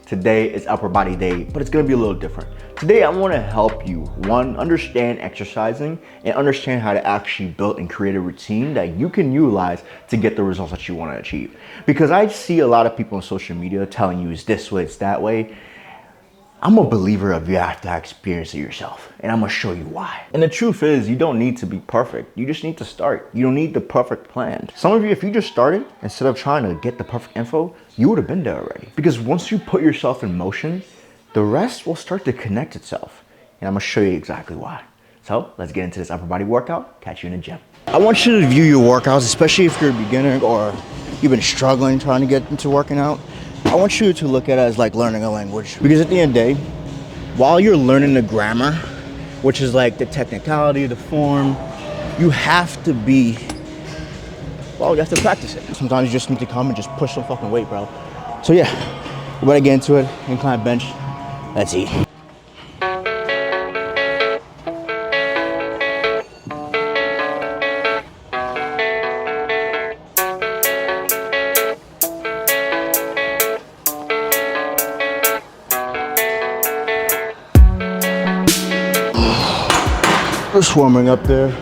Today is upper body day, but it's gonna be a little different. Today I wanna help you, one, understand exercising and understand how to actually build and create a routine that you can utilize to get the results that you wanna achieve. Because I see a lot of people on social media telling you it's this way, it's that way. I'm a believer of you have to experience it yourself, and I'm gonna show you why. And the truth is, you don't need to be perfect. You just need to start. You don't need the perfect plan. Some of you, if you just started, instead of trying to get the perfect info, you would have been there already. Because once you put yourself in motion, the rest will start to connect itself. And I'm gonna show you exactly why. So let's get into this upper body workout. Catch you in the gym. I want you to view your workouts, especially if you're a beginner or you've been struggling trying to get into working out. I want you to look at it as like learning a language. Because at the end of the day, while you're learning the grammar, which is like the technicality, the form, you have to be, well, you have to practice it. Sometimes you just need to come and just push some fucking weight, bro. So yeah, we're gonna get into it. Incline bench. Let's eat. Just warming up there.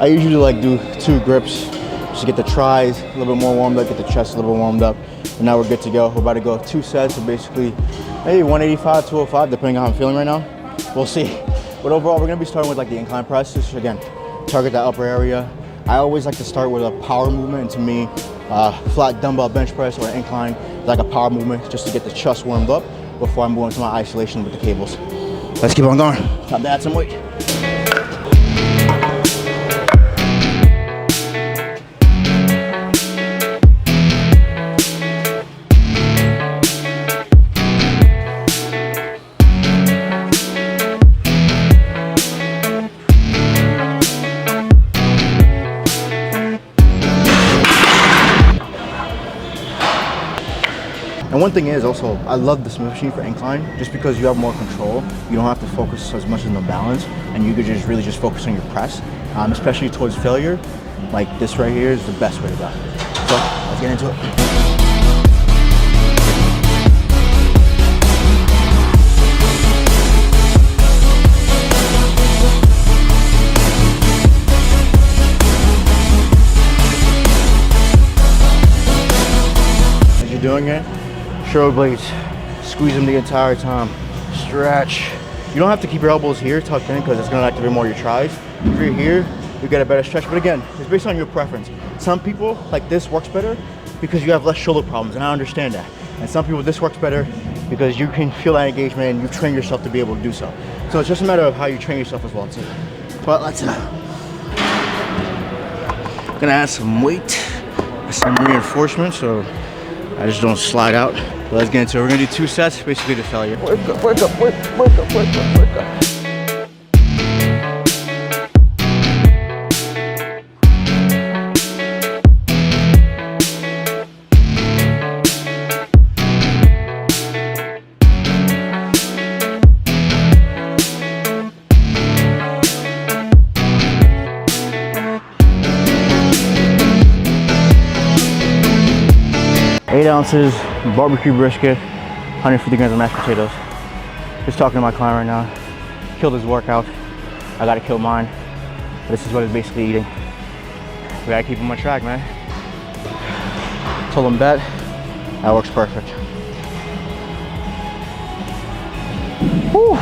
I usually like do 2 grips just to get the tries a little bit more warmed up, get the chest a little bit warmed up. And now we're good to go. We're about to go 2 sets of basically maybe 185, 205, depending on how I'm feeling right now. We'll see. But overall, we're gonna be starting with like the incline press. Just again, target that upper area. I always like to start with a power movement. And to me, flat dumbbell bench press or an incline is like a power movement just to get the chest warmed up before I'm going to my isolation with the cables. Let's keep on going. Time to add some weight. And one thing is also, I love this machine for incline just because you have more control. You don't have to focus as much on the balance and you could just really just focus on your press, especially towards failure. Like this right here is the best way to go. So let's get into it. Doing it, shoulder blades, squeeze them the entire time, stretch. You don't have to keep your elbows here tucked in because it's going to activate more your tris. If you're here, you get a better stretch, but again, it's based on your preference. Some people, like this works better because you have less shoulder problems, and I understand that. And some people, this works better because you can feel that engagement and you've trained yourself to be able to do so. So it's just a matter of how you train yourself as well too. But let's gonna add some weight, some reinforcement, so I just don't slide out. But let's get into it. We're gonna do 2 sets, basically to failure. Work up, work up, work up, work up, work up, work up. Eight ounces barbecue brisket, 150 grams of mashed potatoes. Just talking to my client right now. Killed his workout. I gotta kill mine. This is what he's basically eating. We gotta keep him on track, man. Told him bet. That works perfect. Whew.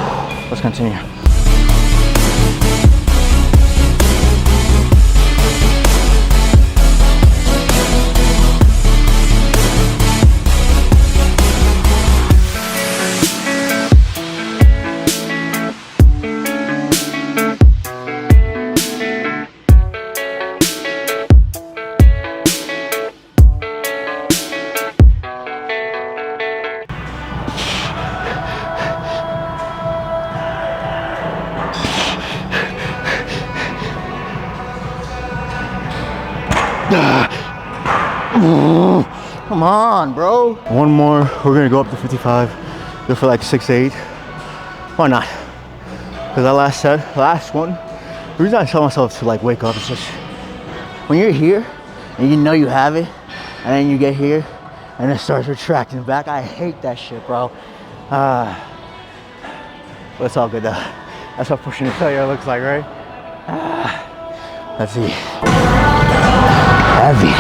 Let's continue. Come on, bro. One more. We're gonna go up to 55. Go for like 6 to 8. Why not? Because that last one, the reason I tell myself to like wake up is just when you're here and you know you have it, and then you get here and it starts retracting back. I hate that shit, bro. But it's all good though. That's what pushing to failure looks like, right? Let's see. Heavy.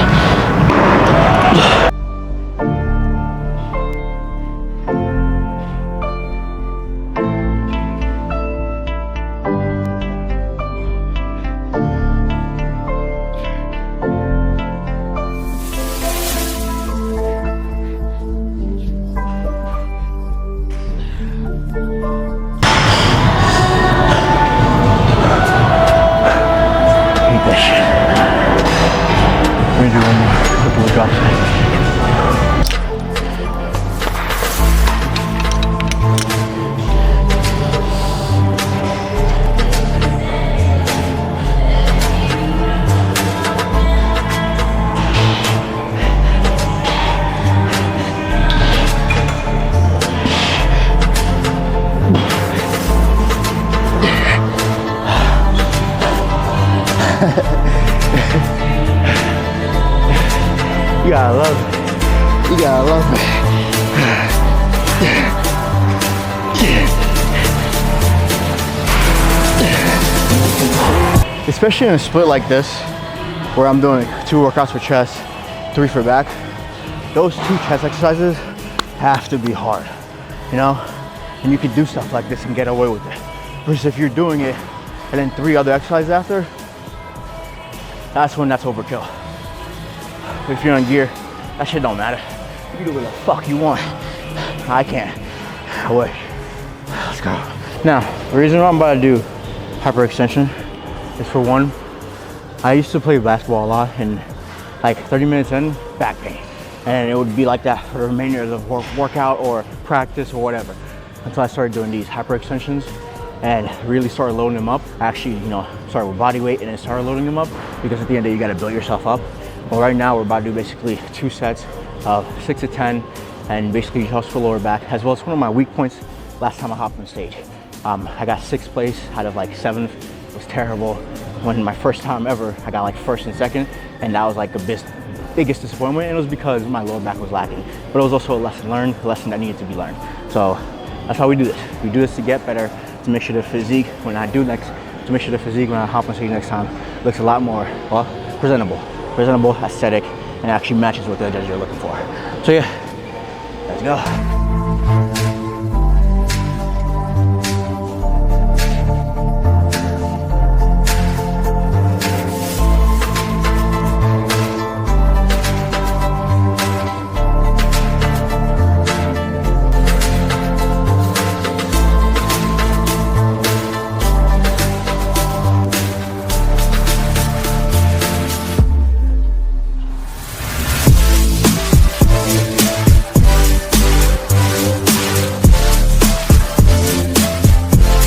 You gotta love it. You gotta love it. Especially in a split like this, where I'm doing 2 workouts for chest, 3 for back, those 2 chest exercises have to be hard, you know? And you can do stuff like this and get away with it. Versus if you're doing it and then 3 other exercises after, that's when that's overkill. But if you're on gear, that shit don't matter. You can do what the fuck you want. I can't. I wish. Let's go. Now, the reason why I'm about to do hyperextension is, for one, I used to play basketball a lot, and like 30 minutes in, back pain. And it would be like that for the remainder of the workout or practice or whatever. Until I started doing these hyperextensions and really started loading them up. Actually, you know, started with body weight and then started loading them up, because at the end of the day, you gotta build yourself up. Well, right now we're about to do basically 2 sets of 6 to 10, and basically just for lower back, as well as one of my weak points. Last time I hopped on stage, I got 6th place out of like 7th. It was terrible. When my first time ever, I got like 1st and 2nd, and that was like the biggest disappointment. And it was because my lower back was lacking, but it was also a lesson learned, a lesson that needed to be learned. So that's how we do this. We do this to get better, to make sure the physique when I hop on stage next time looks a lot more, well, presentable, aesthetic, and actually matches what the judges are looking for. So yeah, let's go.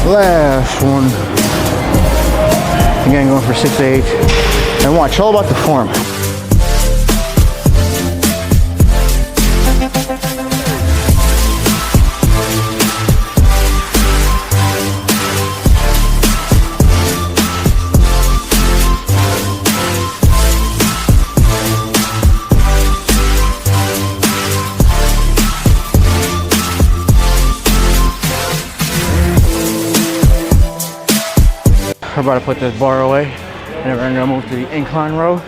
Last one. Again, going for 6 to 8. And watch, all about the form. We're about to put this bar away, and then we're gonna move to the incline row.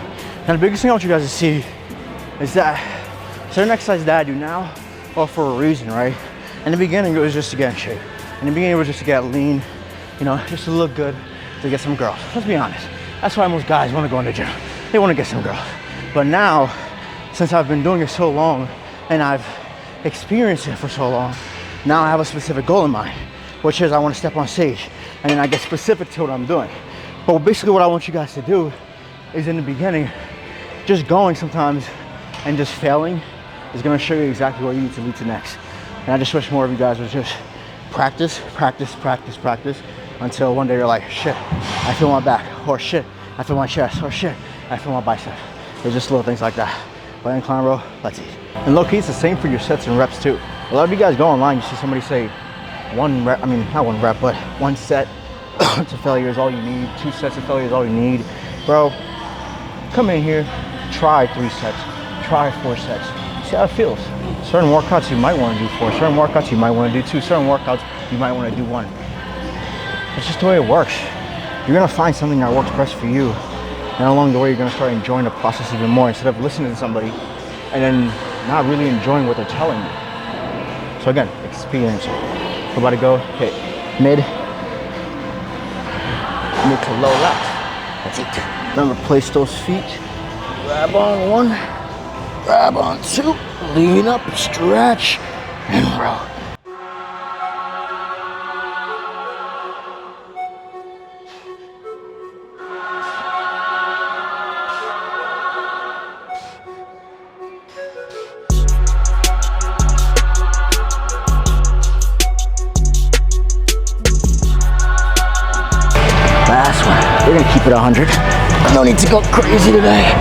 And the biggest thing I want you guys to see is that certain exercises that I do now, well, for a reason, right? In the beginning, it was just to get in shape. In the beginning, it was just to get lean, you know, just to look good, to get some girls. Let's be honest. That's why most guys want to go in the gym. They want to get some girls. But now, since I've been doing it so long, and I've experienced it for so long, now I have a specific goal in mind, which is I want to step on stage, and then I get specific to what I'm doing. But basically what I want you guys to do is, in the beginning, just going sometimes and just failing is gonna show you exactly where you need to lead to next. And I just wish more of you guys would just practice until one day you're like, shit, I feel my back, or shit, I feel my chest, or shit, I feel my bicep. There's just little things like that. But incline row, let's eat. And low key, it's the same for your sets and reps too. A lot of you guys go online, you see somebody say, one set to failure is all you need, 2 sets of failure is all you need. Bro, come in here, try 3 sets, try 4 sets. See see how it feels. Certain workouts you might want to do 4, certain workouts you might want to do 2, certain workouts you might want to do 1. It's just the way it works. You're gonna find something that works best for you, and along the way you're gonna start enjoying the process even more instead of listening to somebody and then not really enjoying what they're telling you. So again, experience. We're about to go hit mid to low lats. That's it. Remember, place those feet. Grab on 1, grab on 2, lean up, stretch, and roll. Last one. We're gonna keep it 100. No need to go crazy today.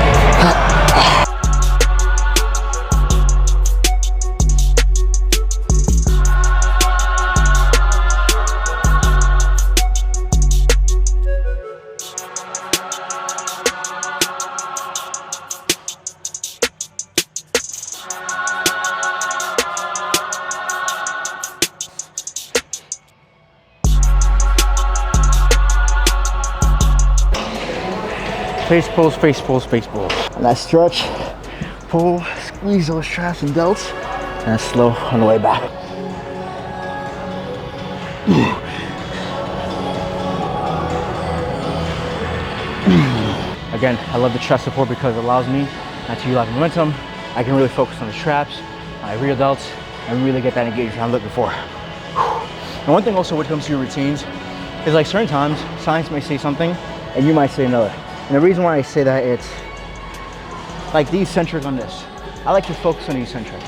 Face pulls, face pulls, face pulls. And I stretch, pull, squeeze those traps and delts, and slow on the way back. Again, I love the chest support because it allows me not to utilize momentum. I can really focus on the traps, my rear delts, and really get that engagement I'm looking for. And one thing also when it comes to your routines is like certain times, science may say something and you might say another. And the reason why I say that, it's like the eccentric on this. I like to focus on the eccentric,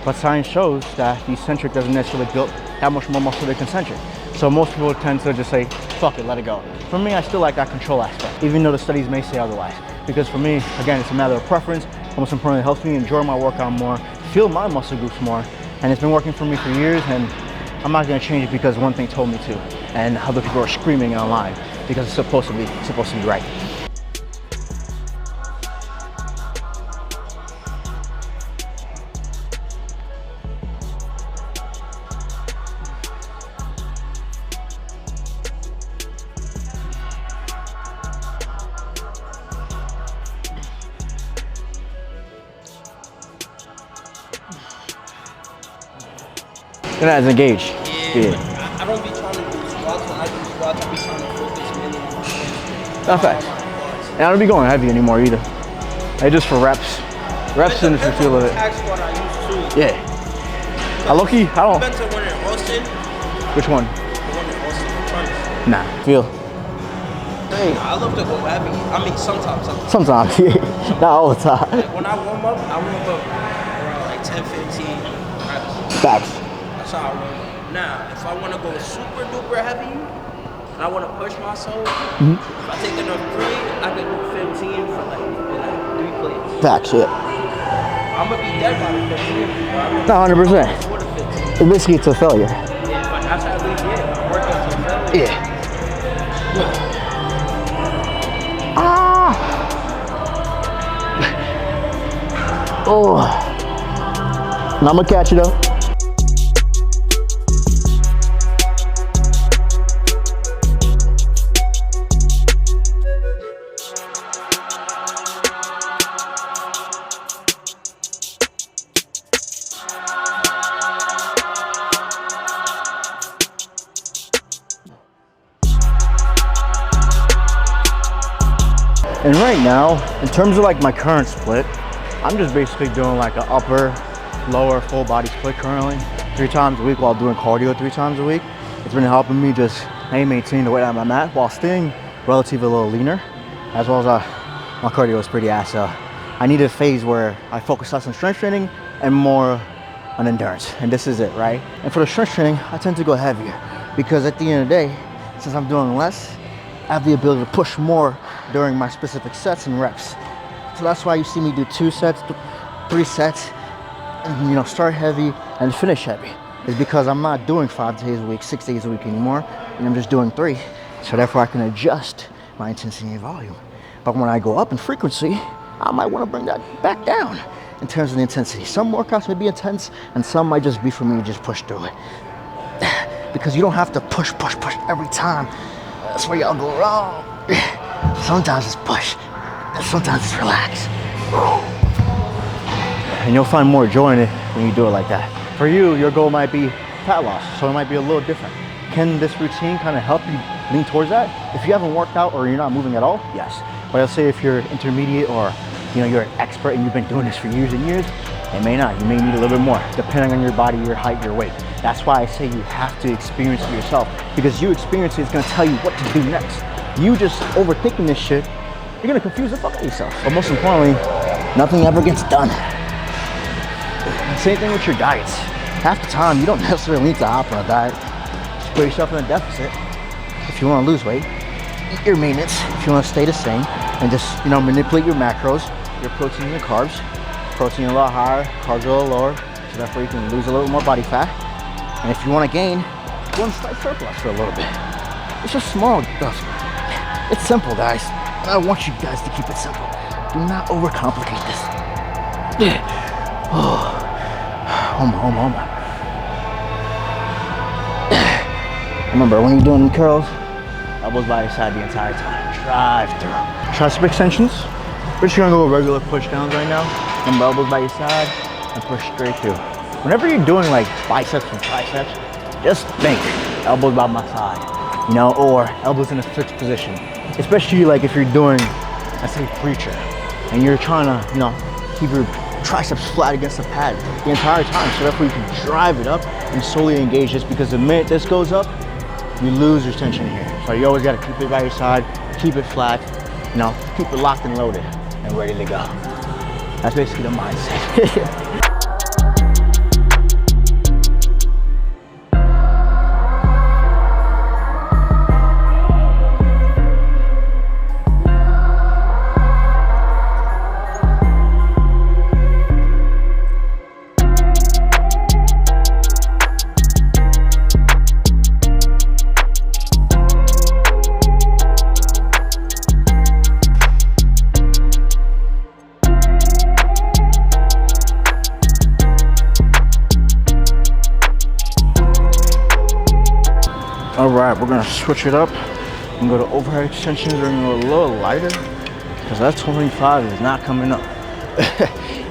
but science shows that the eccentric doesn't necessarily build that much more muscle than concentric. So most people tend to just say, fuck it, let it go. For me, I still like that control aspect, even though the studies may say otherwise. Because for me, again, it's a matter of preference. Most importantly, it helps me enjoy my workout more, feel my muscle groups more, and it's been working for me for years, and I'm not gonna change it because one thing told me to, and other people are screaming online because it's supposed to be right. You're not as engaged. Yeah. I don't be trying to do squats. When I do squats, I be trying to focus mainly on my strength. That's facts. And I don't be going heavy anymore either. I just for reps. Reps and if you feel it. Tax squat I used to. Yeah. I low-key, I don't. I've been to one in Austin. Which one? The one in Austin, Furnace. Nah. Feel. Hey. I love to go heavy. I mean, sometimes. Sometimes, yeah. Not all the time. Like when I warm up around like 10, 15 reps. Facts. That's how I warm up. Now, if I want to go super duper heavy, and I want to push myself, if I take enough pre, I can do 15 for like 3 plates. Facts, yeah. I'm gonna be dead by the 15. Not 100%. For the 15. It basically it's a failure. Yeah, but that's how we get. Work up to failure. Yeah. Ah! Oh. Now I'm gonna catch it though. And right now, in terms of like my current split, I'm just basically doing like an upper, lower, full body split currently 3 times a week while doing cardio 3 times a week. It's been helping me just maintain the weight I'm at while staying relatively a little leaner, as well as my cardio is pretty ass. So I need a phase where I focus less on strength training and more on endurance. And this is it, right? And for the strength training, I tend to go heavier because at the end of the day, since I'm doing less, I have the ability to push more during my specific sets and reps. So that's why you see me do 2 sets, 3 sets, and start heavy and finish heavy. It's because I'm not doing 5 days a week, 6 days a week anymore, and I'm just doing 3. So therefore I can adjust my intensity and volume. But when I go up in frequency, I might want to bring that back down. in terms of the intensity. Some workouts may be intense and some might just be for me to just push through it. Because you don't have to push every time. That's where y'all go wrong. Sometimes it's push, and sometimes it's relax. And you'll find more joy in it when you do it like that. For you, your goal might be fat loss, so it might be a little different. Can this routine kind of help you lean towards that? If you haven't worked out or you're not moving at all, yes. But I'll say if you're intermediate or you're an expert and you've been doing this for years and years, it may not. You may need a little bit more, depending on your body, your height, your weight. That's why I say you have to experience it yourself, because you experience it is gonna tell you what to do next. You just overthinking this shit, you're gonna confuse the fuck out of yourself. But most importantly, nothing ever gets done. Same thing with your diets. Half the time, you don't necessarily need to opt on a diet. Just put yourself in a deficit. If you wanna lose weight, eat your maintenance. If you wanna stay the same, and just manipulate your macros, your protein and your carbs. Protein a little higher, carbs a little lower, so therefore you can lose a little more body fat. And if you want to gain, go on slight surplus for a little bit. It's just small stuff. It's simple, guys. And I want you guys to keep it simple. Do not overcomplicate this. Home. Remember, when you're doing curls, elbows by your side the entire time. Drive through. Tricep extensions. We're just gonna go with regular push downs right now. Remember, elbows by your side and push straight through. Whenever you're doing like biceps and triceps, just think elbows by my side, or elbows in a fixed position. Especially like if you're doing, let's say, preacher, and you're trying to, keep your triceps flat against the pad the entire time, so therefore you can drive it up and slowly engage this, because the minute this goes up, you lose your tension here. So you always gotta keep it by your side, keep it flat, keep it locked and loaded and ready to go. That's basically the mindset. Alright, we're gonna switch it up and go to overhead extensions. We're gonna go a little lighter, because that 25 is not coming up.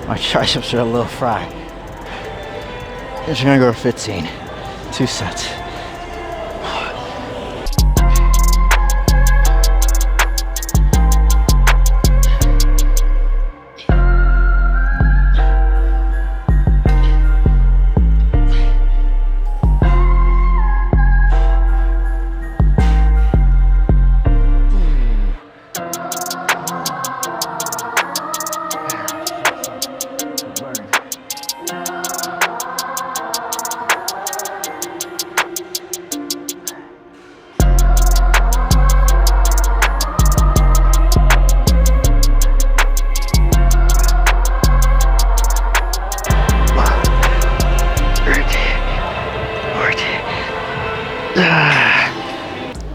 My triceps are a little fried. Just gonna go to 15, 2 sets.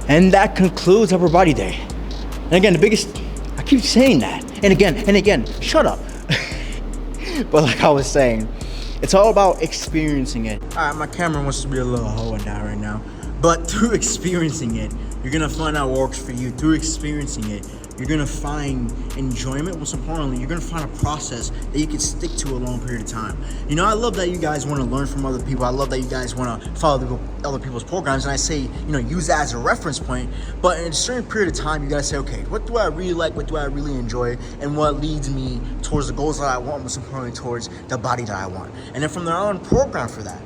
And that concludes Upper Body Day. And again, I keep saying that, and again, shut up. But like I was saying, it's all about experiencing it. All right, my camera wants to be a little hoe and die right now. But through experiencing it, you're gonna find out what works for you. Through experiencing it, you're gonna find enjoyment. Most importantly, you're gonna find a process that you can stick to a long period of time. I love that you guys wanna learn from other people. I love that you guys wanna follow other people's programs. And I say, use that as a reference point. But in a certain period of time, you gotta say, okay, what do I really like? What do I really enjoy? And what leads me towards the goals that I want, most importantly, towards the body that I want. And then from there on, program for that.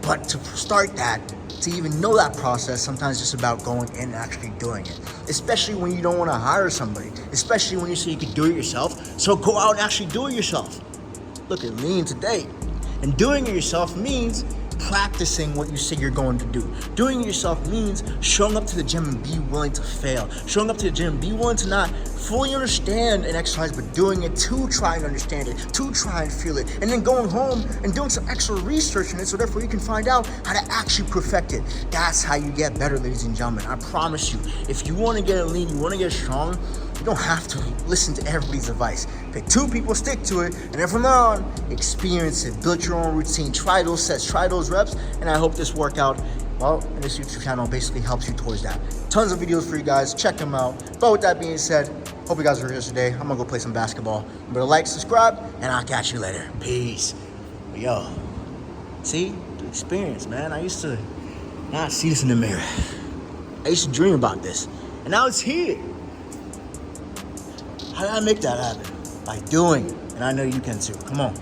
But to start that, to even know that process, sometimes it's just about going and actually doing it. Especially when you don't want to hire somebody. Especially when you say you can do it yourself. So go out and actually do it yourself. Look at Lean today. And doing it yourself means practicing what you say you're going to do. Doing it yourself means showing up to the gym and be willing to fail. Showing up to the gym and be willing to not fully understand an exercise, but doing it to try and understand it, to try and feel it, and then going home and doing some extra research in it, so therefore you can find out how to actually perfect it. That's how you get better, ladies and gentlemen. I promise you, if you want to get lean, you want to get strong, You don't have to listen to everybody's advice. Pick 2 people, stick to it, and then from there on, experience it. Build your own routine. Try those sets, try those reps, and I hope this workout, well, this YouTube channel basically helps you towards that. Tons of videos for you guys. Check them out. But with that being said, hope you guys are here today. I'm gonna go play some basketball. Remember to like, subscribe, and I'll catch you later. Peace. But yo, see, the experience, man. I used to not see this in the mirror. I used to dream about this, and now it's here. How did I make that happen? By doing, and I know you can too. Come on.